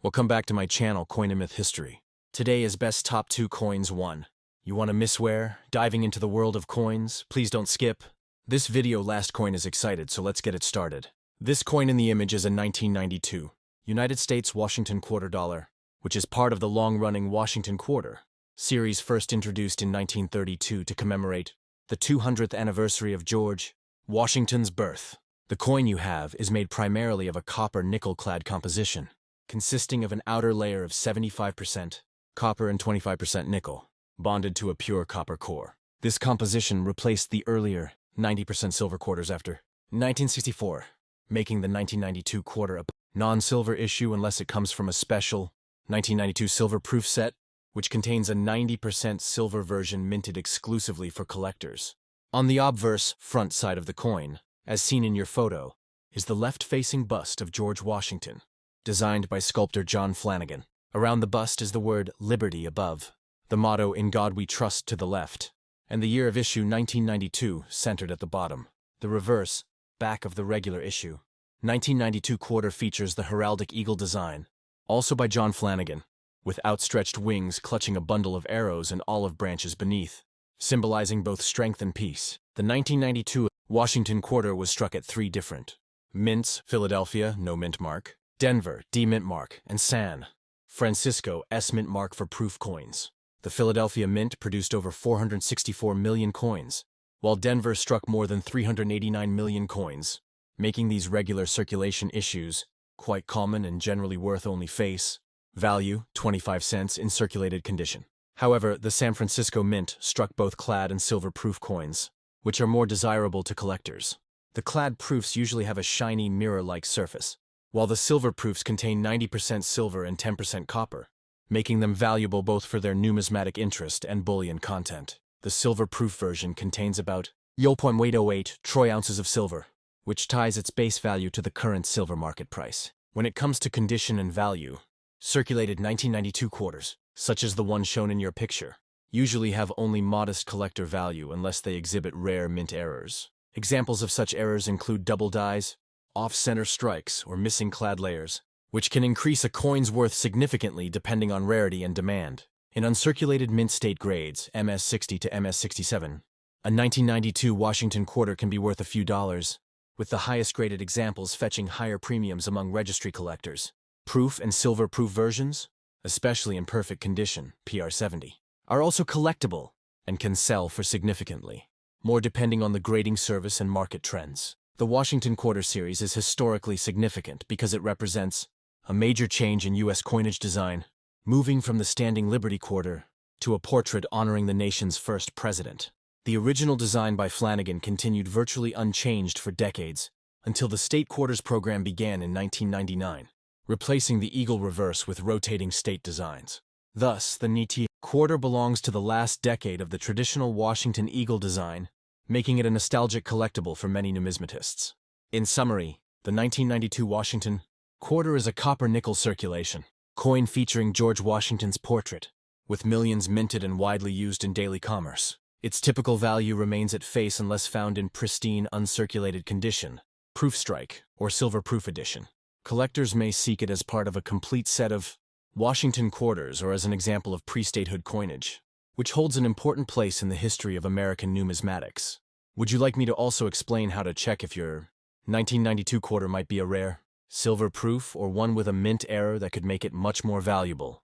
Welcome back to my channel, Coin and Myth History. Today is Best Top 2 Coins 1. You want to miss where? Diving into the world of coins? Please don't skip. This video last coin is excited, so let's get it started. This coin in the image is a 1992 United States Washington quarter dollar, which is part of the long-running Washington quarter series first introduced in 1932 to commemorate the 200th anniversary of George Washington's birth. The coin you have is made primarily of a copper-nickel clad composition, consisting of an outer layer of 75% copper and 25% nickel, bonded to a pure copper core. This composition replaced the earlier 90% silver quarters after 1964, making the 1992 quarter a non-silver issue unless it comes from a special 1992 silver proof set, which contains a 90% silver version minted exclusively for collectors. On the obverse front side of the coin, as seen in your photo, is the left-facing bust of George Washington, designed by sculptor John Flanagan. Around the bust is the word Liberty above, the motto In God We Trust to the left, and the year of issue 1992 centered at the bottom. The reverse, back of the regular issue, 1992 quarter features the heraldic eagle design, also by John Flanagan, with outstretched wings clutching a bundle of arrows and olive branches beneath, symbolizing both strength and peace. The 1992 Washington quarter was struck at 3 different mints: Philadelphia, no mint mark; Denver, D mint mark; and San Francisco, S mint mark for proof coins. The Philadelphia Mint produced over 464 million coins, while Denver struck more than 389 million coins, making these regular circulation issues quite common and generally worth only face value, 25 cents in circulated condition. However, the San Francisco Mint struck both clad and silver proof coins, which are more desirable to collectors. The clad proofs usually have a shiny mirror-like surface, while the silver proofs contain 90% silver and 10% copper, making them valuable both for their numismatic interest and bullion content. The silver proof version contains about 0.808 troy ounces of silver, which ties its base value to the current silver market price. When it comes to condition and value, circulated 1992 quarters, such as the one shown in your picture, usually have only modest collector value unless they exhibit rare mint errors. Examples of such errors include double dies, off-center strikes, or missing clad layers, which can increase a coin's worth significantly depending on rarity and demand. In uncirculated mint state grades, MS60 to MS67, a 1992 Washington quarter can be worth a few dollars, with the highest graded examples fetching higher premiums among registry collectors. Proof and silver proof versions, especially in perfect condition, PR70, are also collectible and can sell for significantly more depending on the grading service and market trends. The Washington Quarter Series is historically significant because it represents a major change in U.S. coinage design, moving from the standing Liberty Quarter to a portrait honoring the nation's first president. The original design by Flanagan continued virtually unchanged for decades until the State Quarters program began in 1999, replacing the eagle reverse with rotating state designs. Thus, the NET quarter belongs to the last decade of the traditional Washington eagle design, making it a nostalgic collectible for many numismatists. In summary, the 1992 Washington quarter is a copper-nickel circulation coin featuring George Washington's portrait, with millions minted and widely used in daily commerce. Its typical value remains at face unless found in pristine, uncirculated condition, proof strike, or silver proof edition. Collectors may seek it as part of a complete set of Washington quarters or as an example of pre-statehood coinage, which holds an important place in the history of American numismatics. Would you like me to also explain how to check if your 1992 quarter might be a rare silver proof or one with a mint error that could make it much more valuable?